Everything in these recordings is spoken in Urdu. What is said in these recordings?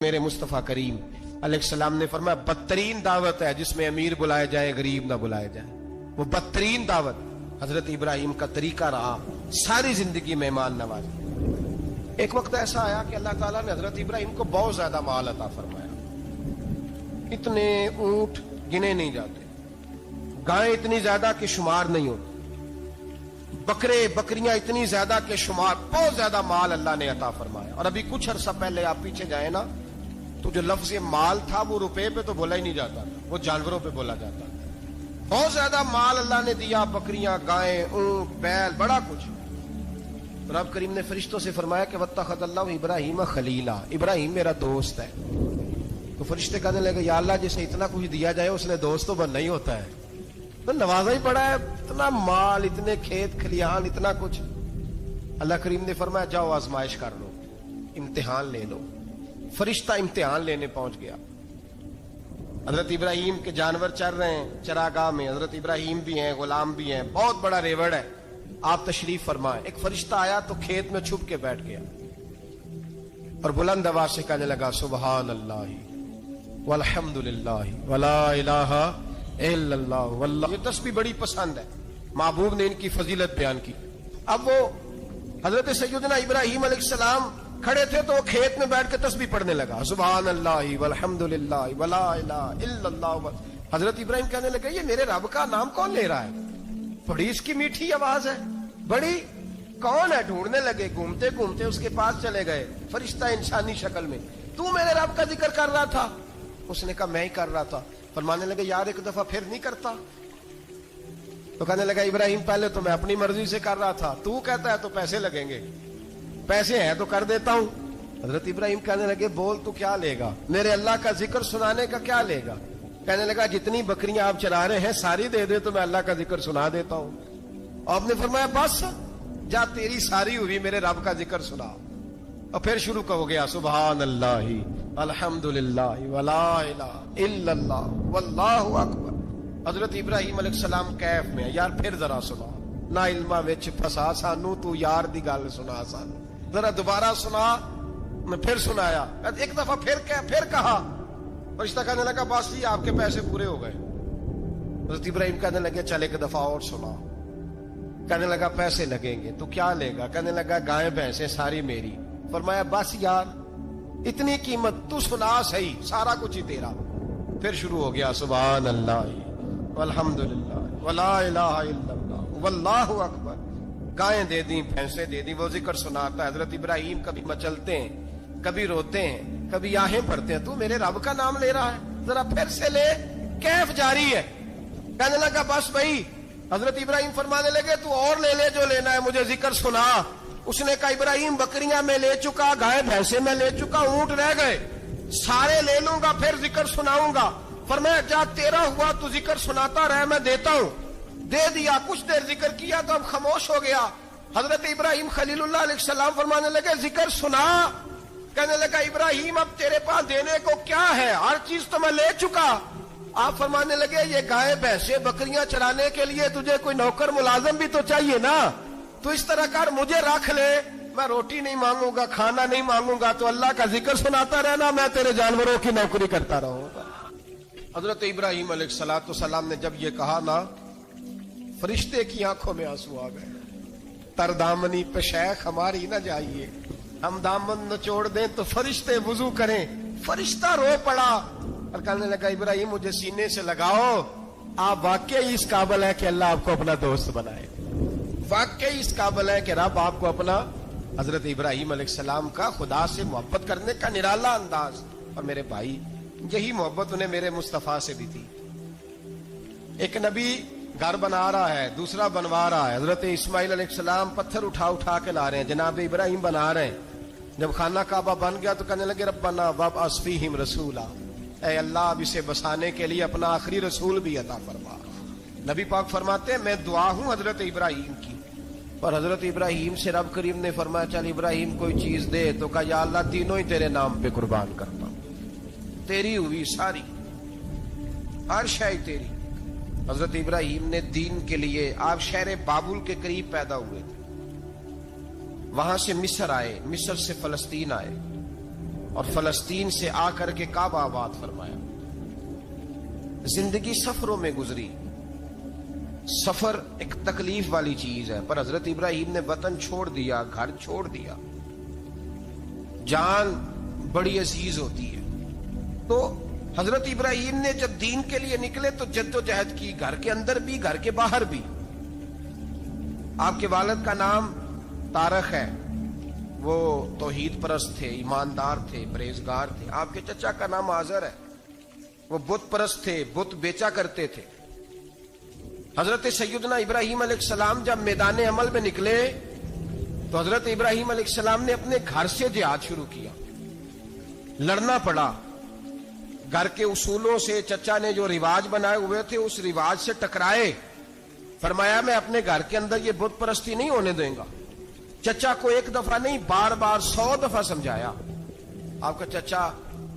میرے مصطفیٰ کریم علیہ السلام نے فرمایا بدترین دعوت ہے جس میں امیر بلائے جائے گریب نہ بلائے جائے. وہ بدترین دعوت حضرت ابراہیم کا طریقہ رہا ساری زندگی مہمان نوازی. ایک وقت ایسا آیا کہ اللہ تعالیٰ نے حضرت ابراہیم کو بہت زیادہ مال عطا فرمایا. اتنے اونٹ گنے نہیں جاتے, گائیں اتنی زیادہ کہ شمار نہیں ہوتے, بکرے بکریاں اتنی زیادہ کہ شمار, بہت زیادہ مال اللہ نے عطا فرمایا. اور ابھی کچھ عرصہ پہلے آپ پیچھے جائیں نا تو جو لفظ مال تھا وہ روپے پہ تو بولا ہی نہیں جاتا تھا, وہ جانوروں پہ بولا جاتا تھا. بہت زیادہ مال اللہ نے دیا, بکریاں گائیں اونٹ بیل بڑا کچھ. رب کریم نے فرشتوں سے فرمایا کہ واتخذ اللہ ابراہیم خلیلا, ابراہیم میرا دوست ہے. تو فرشتے کہنے لگے یا اللہ جسے اتنا کچھ دیا جائے اس نے دوست تو بننا ہی ہوتا ہے, تو نوازا ہی پڑا ہے, اتنا مال, اتنے کھیت کھلیان, اتنا کچھ. اللہ کریم نے فرمایا جاؤ آزمائش کر لو, امتحان لے لو. فرشتہ امتحان لینے پہنچ گیا. حضرت ابراہیم کے جانور چر رہے ہیں چراگاہ میں, حضرت ابراہیم بھی ہیں, غلام بھی ہیں, بہت بڑا ریوڑ ہے. آپ تشریف فرمائیں. ایک فرشتہ آیا تو کھیت میں چھپ کے بیٹھ گیا اور بلند آواز سے کہنے لگا سبحان اللہ والحمد للہ ولا الہ الا اللہ واللہ. یہ تسبیح بڑی پسند ہے, محبوب نے ان کی فضیلت بیان کی. اب وہ حضرت سیدنا ابراہیم علیہ السلام کھڑے تھے تو وہ کھیت میں بیٹھ کے تسبیح پڑھنے لگا سبحان اللہ والحمد للہ ولا الہ الا اللہ. حضرت ابراہیم کہنے لگے یہ میرے رب کا نام کون لے رہا ہے, بڑی اس کی میٹھی آواز ہے, بڑی کون ہے. ڈھونڈنے لگے, گھومتے گھومتے اس کے پاس چلے گئے. فرشتہ انسانی شکل میں, تو میرے رب کا ذکر کر رہا تھا. اس نے کہا میں ہی کر رہا تھا. فرمانے لگے یار ایک دفعہ پھر نہیں کرتا. تو کہنے لگا ابراہیم پہلے تو میں اپنی مرضی سے کر رہا تھا, تو کہتا ہے تو پیسے لگیں گے, پیسے ہیں تو کر دیتا ہوں. حضرت ابراہیم کہنے لگے بول تو کیا لے گا, میرے اللہ کا ذکر سنانے کا کیا لے گا. کہنے لگا جتنی بکریاں آپ چرا رہے ہیں ساری دے دے تو میں اللہ کا ذکر سنا دیتا ہوں. آپ نے فرمایا بس جا تیری ساری ہوئی, میرے رب کا ذکر سنا. اور پھر شروع ہو گیا سبحان اللہ الحمد للہ ولا الہ الا اللہ واللہ اکبر. حضرت ابراہیم علیہ السلام کیف میں, یار پھر ذرا سنا, نا علما وچ پھسا سانو, تو یار دی گل سنا سانو, ذرا دوبارہ سنا. میں پھر سنایا, ایک دفعہ پھر کہا. فرشتہ کہنے لگا بس جی آپ کے پیسے پورے ہو گئے. حضرت ابراہیم کہنے لگے چل ایک دفعہ اور سنا. کہنے لگا پیسے لگیں گے, تو کیا لے گا. کہنے لگا گائیں بھینسیں ساری میری. فرمایا بس یار اتنی قیمت, تو سنا صحیح, سارا کچھ ہی تیرا. پھر شروع ہو گیا سبحان اللہ والحمد للہ ولا الہ الا اللہ واللہ اکبر. گائیں دے دیں, بھینسیں دے دیں, وہ ذکر سناتا ہے. حضرت ابراہیم کبھی مچلتے ہیں, کبھی روتے ہیں, کبھی آہیں پڑھتے ہیں. تو میرے رب کا نام لے رہا ہے, ذرا پھر سے لے. کیف جاری ہے. کہنے لگا بس بھائی. حضرت ابراہیم فرمانے لگے تو اور لے لے جو لینا ہے, مجھے ذکر سنا. اس نے کہا ابراہیم بکریاں میں لے چکا, گائے بھینسیں میں لے چکا, اونٹ رہ گئے, سارے لے لوں گا پھر ذکر سناؤں گا. فرمایا جا تیرا ہوا تو ذکر سناتا رہ, میں دیتا ہوں. دے دیا, کچھ دیر ذکر کیا تو اب خاموش ہو گیا. حضرت ابراہیم خلیل اللہ علیہ السلام فرمانے لگے ذکر سنا. کہنے لگا ابراہیم اب تیرے پاس دینے کو کیا ہے, ہر چیز تو میں لے چکا. آپ فرمانے لگے یہ گائے بھینسیں بکریاں چرانے کے لیے تجھے کوئی نوکر ملازم بھی تو چاہیے نا. تو اس طرح کر, مجھے رکھ لے, میں روٹی نہیں مانگوں گا, کھانا نہیں مانگوں گا, تو اللہ کا ذکر سناتا رہنا, میں تیرے جانوروں کی نوکری کرتا رہوں گا. حضرت ابراہیم علیہ الصلوۃ والسلام نے جب یہ کہا نا, فرشتے کی آنکھوں میں آنسو آ گئے. تر دامنی پہ شیخ ہماری نہ جائیے, ہم دامن نچوڑ دیں تو فرشتے وضو کریں. فرشتہ رو پڑا اور کہنے لگا ابراہیم مجھے سینے سے لگاؤ, آپ واقعی اس قابل ہے کہ اللہ آپ کو اپنا دوست بنائے, واقعی اس قابل ہے کہ رب آپ کو اپنا. حضرت ابراہیم علیہ السلام کا خدا سے محبت کرنے کا نرالا انداز. اور میرے بھائی یہی محبت انہیں میرے مصطفیٰ سے بھی تھی. ایک نبی گھر بنا رہا ہے, دوسرا بنوا رہا ہے. حضرت اسماعیل علیہ السلام پتھر اٹھا کے لا رہے ہیں, جناب ابراہیم بنا رہے ہیں. جب خانہ کعبہ بن گیا تو کہنے لگے ربنا وابعث فیہم رسولا, اے اللہ اب اسے بسانے کے لیے اپنا آخری رسول بھی عطا فرما. نبی پاک فرماتے ہیں میں دعا ہوں حضرت ابراہیم کی. اور حضرت ابراہیم سے رب کریم نے فرمایا چل ابراہیم کوئی چیز دے, تو کہا یا اللہ تینوں ہی تیرے نام پہ قربان کرتا ہوں, تیری ہوئی ساری, ہر شے تیری. حضرت ابراہیم نے دین کے لیے, آپ شہر بابل کے قریب پیدا ہوئے تھے, وہاں سے مصر آئے, مصر سے فلسطین آئے, اور فلسطین سے آ کر کے کعبہ آباد فرمایا. زندگی سفروں میں گزری. سفر ایک تکلیف والی چیز ہے، پر حضرت ابراہیم نے وطن چھوڑ دیا، گھر چھوڑ دیا. جان بڑی عزیز ہوتی ہے. تو حضرت ابراہیم نے جب دین کے لیے نکلے تو جد و جہد کی، گھر کے اندر بھی گھر کے باہر بھی. آپ کے والد کا نام طارق ہے، وہ توحید پرست تھے، ایماندار تھے، پرہیزگار تھے. آپ کے چچا کا نام آزر ہے، وہ بت پرست تھے، بت بیچا کرتے تھے. حضرت سیدنا ابراہیم علیہ السلام جب میدان عمل میں نکلے تو حضرت ابراہیم علیہ السلام نے اپنے گھر سے جہاد شروع کیا. لڑنا پڑا. گھر کے اصولوں سے، چچا نے جو رواج بنائے ہوئے تھے اس رواج سے ٹکرائے. فرمایا میں اپنے گھر کے اندر یہ بت پرستی نہیں ہونے دیں گا. چچا کو ایک دفعہ نہیں، بار بار 100 دفعہ سمجھایا. آپ کا چچا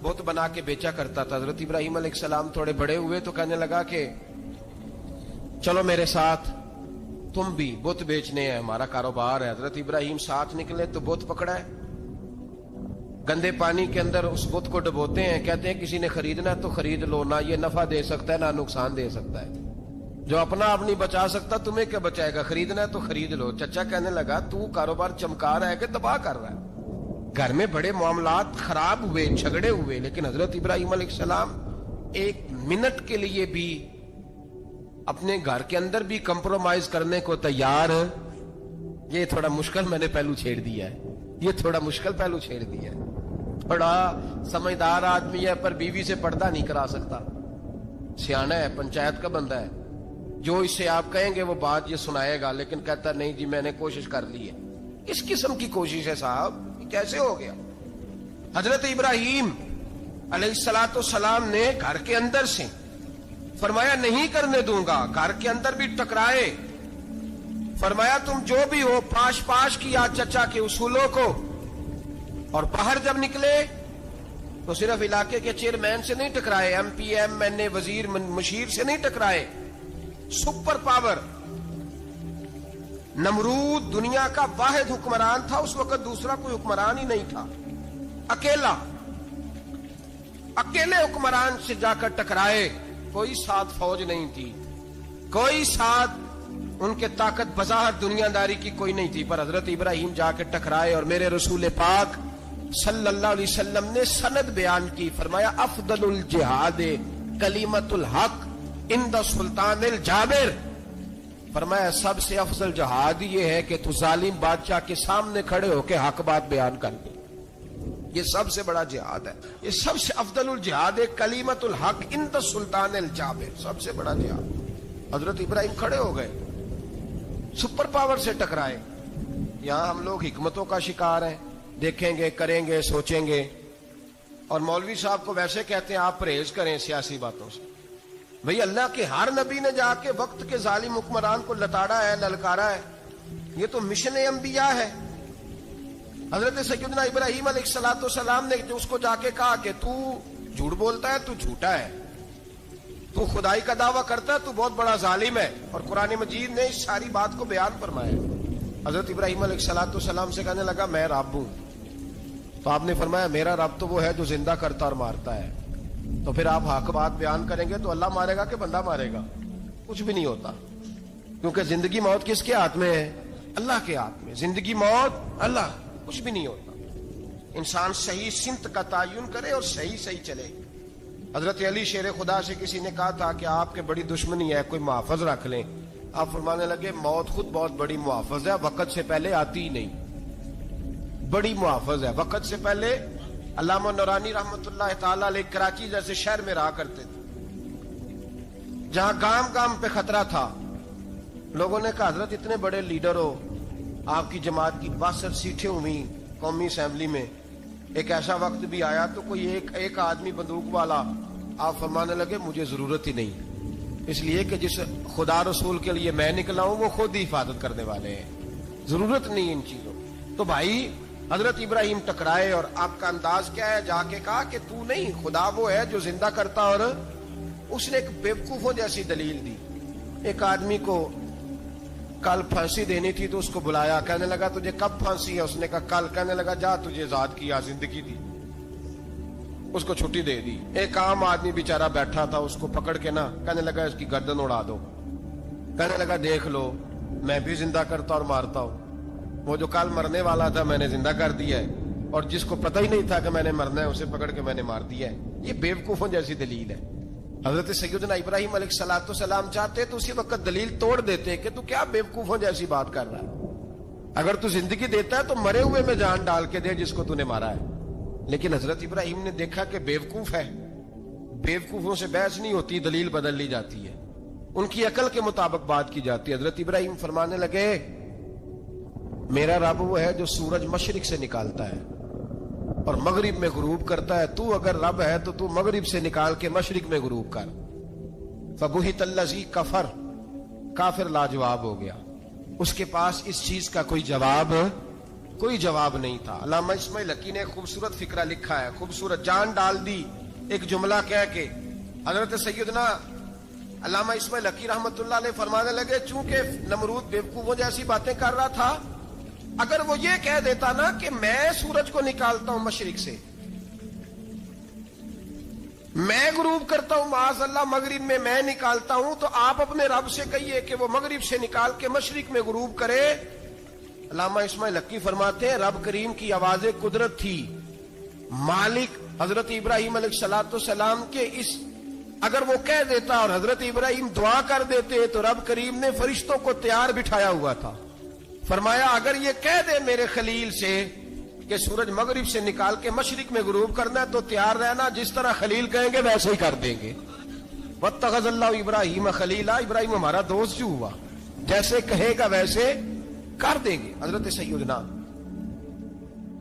بت بنا کے بیچا کرتا تھا. حضرت ابراہیم علیہ السلام تھوڑے بڑے ہوئے تو کہنے لگا کہ چلو میرے ساتھ، تم بھی بت بیچنے ہیں، ہمارا کاروبار ہے. حضرت ابراہیم ساتھ نکلے تو بت پکڑا ہے. گندے پانی کے اندر اس بت کو ڈبوتے ہیں، کہتے ہیں کسی نے خریدنا ہے تو خرید لو، نہ یہ نفع دے سکتا ہے نہ نقصان دے سکتا ہے. جو اپنا آپ نہیں بچا سکتا تمہیں کیا بچائے گا، خریدنا ہے تو خرید لو. چچا کہنے لگا تو کاروبار چمکا رہا ہے کہ تباہ کر رہا ہے. گھر میں بڑے معاملات خراب ہوئے، جھگڑے ہوئے، لیکن حضرت ابراہیم علیہ السلام ایک منٹ کے لیے بھی اپنے گھر کے اندر بھی کمپرومائز کرنے کو تیار. یہ تھوڑا مشکل میں نے پہلو چھیڑ دیا ہے، یہ تھوڑا مشکل پہلو چھیڑ دیا ہے. بڑا سمجھدار آدمی ہے پر بیوی سے پردہ نہیں کرا سکتا. سیانا ہے، پنچایت کا بندہ ہے، جو اس سے آپ کہیں گے وہ بات یہ سنائے گا، لیکن کہتا نہیں جی میں نے کوشش کر لی ہے. اس قسم کی کوشش ہے صاحب، یہ کیسے ہو گیا؟ حضرت ابراہیم علیہ السلام نے گھر کے اندر سے فرمایا نہیں کرنے دوں گا. گھر کے اندر بھی ٹکرائے. فرمایا تم جو بھی ہو، پاش کیا چچا کے اصولوں کو. اور باہر جب نکلے تو صرف علاقے کے چیئرمین سے نہیں ٹکرائے، ایم پی ایم این اے وزیر مشیر سے نہیں ٹکرائے. سپر پاور نمرود دنیا کا واحد حکمران تھا اس وقت، دوسرا کوئی حکمران ہی نہیں تھا. اکیلے حکمران سے جا کر ٹکرائے. کوئی ساتھ فوج نہیں تھی، کوئی ساتھ ان کے طاقت بظاہر دنیا داری کی کوئی نہیں تھی. پر حضرت ابراہیم جا کے ٹکرائے اور میرے رسول پاک صلی اللہ علیہ وسلم نے سند بیان کی. فرمایا افضل الجہاد کلمۃ الحق عند سلطان الجابر. فرمایا سب سے افضل جہاد یہ ہے کہ تو ظالم بادشاہ کے سامنے کھڑے ہو کے حق بات بیان کر دے. یہ سب سے بڑا جہاد ہے. یہ سب سے افضل الجہاد کلمۃ الحق عند سلطان الجابر، سب سے بڑا جہاد. حضرت ابراہیم کھڑے ہو گئے، سپر پاور سے ٹکرائے. یہاں ہم لوگ حکمتوں کا شکار ہیں، دیکھیں گے، کریں گے، سوچیں گے. اور مولوی صاحب کو ویسے کہتے ہیں آپ پرہیز کریں سیاسی باتوں سے. بھئی اللہ کے ہر نبی نے جا کے وقت کے ظالم حکمران کو لتاڑا ہے، للکارا ہے. یہ تو مشن انبیاء ہے. حضرت سیدنا ابراہیم علیہ السلام نے جو اس کو جا کے کہا کہ تو جھوٹ بولتا ہے، تو جھوٹا ہے، تو خدائی کا دعویٰ کرتا ہے، تو بہت بڑا ظالم ہے. اور قرآن مجید نے اس ساری بات کو بیان فرمایا. حضرت ابراہیم علیہ السلام سے کہنے لگا میں رب ہوں. تو آپ نے فرمایا میرا رب تو وہ ہے جو زندہ کرتا اور مارتا ہے. تو پھر آپ حق بات بیان کریں گے تو اللہ مارے گا کہ بندہ مارے گا؟ کچھ بھی نہیں ہوتا، کیونکہ زندگی موت کس کے ہاتھ میں ہے؟ اللہ کے ہاتھ میں. زندگی موت اللہ، کچھ بھی نہیں ہوتا. انسان صحیح سمت کا تعین کرے اور صحیح چلے. حضرت علی شیر خدا سے کسی نے کہا تھا کہ آپ کے بڑی دشمنی ہے، کوئی محافظ رکھ لیں. آپ فرمانے لگے موت خود بہت بڑی محافظ ہے، وقت سے پہلے آتی ہی نہیں. بڑی محافظ ہے، وقت سے پہلے. علامہ نورانی رحمت اللہ تعالی علیہ کراچی جیسے شہر میں رہا کرتے تھے، جہاں گام پہ خطرہ تھا. لوگوں نے کہا حضرت اتنے بڑے لیڈر ہو، آپ کی جماعت کی 62 سیٹیں ہوئی قومی اسمبلی میں، ایک ایسا وقت بھی آیا تو کوئی ایک آدمی بندوق والا. آپ فرمانے لگے مجھے ضرورت ہی نہیں، اس لیے کہ جس خدا رسول کے لیے میں نکلا ہوں وہ خود ہی حفاظت کرنے والے ہیں، ضرورت نہیں ان چیزوں. تو بھائی حضرت ابراہیم ٹکرائے اور آپ کا انداز کیا ہے؟ جا کے کہا کہ تو نہیں، خدا وہ ہے جو زندہ کرتا. اور اس نے ایک بیوقوفوں جیسی دلیل دی. ایک آدمی کو کل پھانسی دینی تھی تو اس کو بلایا، کہنے لگا تجھے کب پھانسی ہے؟ اس نے کہا کل. کہنے لگا جا تجھے آزاد کیا، زندگی دی. اس کو چھٹی دے دی. ایک عام آدمی بیچارہ بیٹھا تھا, اس کو پکڑ کے نا کہنے لگا اس کی گردن اڑا دو. کہنے لگا دیکھ لو میں بھی زندہ کرتا اور مارتا ہوں, وہ جو کل مرنے والا تھا میں نے زندہ کر دیا ہے, اور جس کو پتہ ہی نہیں تھا کہ میں نے مرنا ہے اسے پکڑ کے میں نے مار دیا ہے. یہ بیوقوفوں جیسی دلیل ہے. حضرت سیدنا ابراہیم علیہ الصلوۃ والسلام چاہتے تو اسی وقت دلیل توڑ دیتے کہ تو کیا بیوقوفوں جیسی بات کر رہا ہے, اگر تو زندگی دیتا ہے تو مرے ہوئے میں جان ڈال کے دے جس کو تو نے مارا ہے. لیکن حضرت ابراہیم نے دیکھا کہ بیوقوف ہے, بیوقوفوں سے بحث نہیں ہوتی, دلیل بدل لی جاتی ہے, ان کی عقل کے مطابق بات کی جاتی ہے. حضرت ابراہیم فرمانے لگے میرا رب وہ ہے جو سورج مشرق سے نکالتا ہے اور مغرب میں غروب کرتا ہے, تو اگر رب ہے تو تو مغرب سے نکال کے مشرق میں غروب کر. فبہت الذی کفر, کافر لاجواب ہو گیا, اس کے پاس اس چیز کا کوئی جواب نہیں تھا. علامہ اسماعیل حقی نے ایک خوبصورت فقرہ لکھا ہے, خوبصورت جان ڈال دی ایک جملہ کہہ کے. حضرت سیدنا علامہ اسماعیل حقی رحمت اللہ علیہ فرمانے لگے چونکہ نمرود بیوقوفوں جیسی باتیں کر رہا تھا, اگر وہ یہ کہہ دیتا نا کہ میں سورج کو نکالتا ہوں مشرق سے, میں غروب کرتا ہوں معاذ اللہ مغرب میں نکالتا ہوں, تو آپ اپنے رب سے کہیے کہ وہ مغرب سے نکال کے مشرق میں غروب کرے. علامہ اسماعیل حقی فرماتے ہیں رب کریم کی آواز قدرت تھی, مالک حضرت ابراہیم علیہ الصلوۃ والسلام کے اس, اگر وہ کہہ دیتا اور حضرت ابراہیم دعا کر دیتے تو رب کریم نے فرشتوں کو تیار بٹھایا ہوا تھا. فرمایا اگر یہ کہہ دے میرے خلیل سے کہ سورج مغرب سے نکال کے مشرق میں غروب کرنا ہے تو تیار رہنا, جس طرح خلیل کہیں گے ویسے ہی کر دیں گے. واتخذ اللہ ابراہیم خلیلا, ابراہیم ہمارا دوست جو ہوا, جیسے کہے گا ویسے کر دیں گے. حضرت سیدنا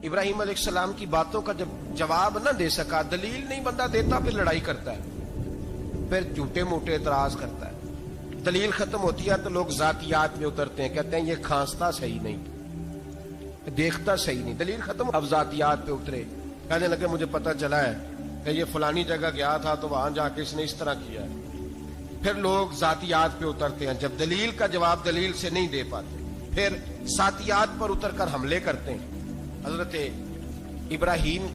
ابراہیم علیہ السلام کی باتوں کا جب جواب نہ دے سکا, دلیل نہیں بندہ دیتا, پھر لڑائی کرتا ہے, پھر جھوٹے موٹے اعتراض کرتا ہے. دلیل ختم ہوتی ہے تو لوگ ذاتیات میں اترتے ہیں, کہتے ہیں یہ کھانستا صحیح نہیں, دیکھتا صحیح نہیں. دلیل ختم, اب ذاتیات پہ اترے, کہنے لگے مجھے پتہ چلا ہے کہ یہ فلانی جگہ گیا تھا تو وہاں جا کے اس نے اس طرح کیا ہے. پھر لوگ ذاتیات پہ اترتے ہیں, جب دلیل کا جواب دلیل سے نہیں دے پاتے پھر ذاتیات پر اتر کر حملے کرتے ہیں. حضرت ابراہیم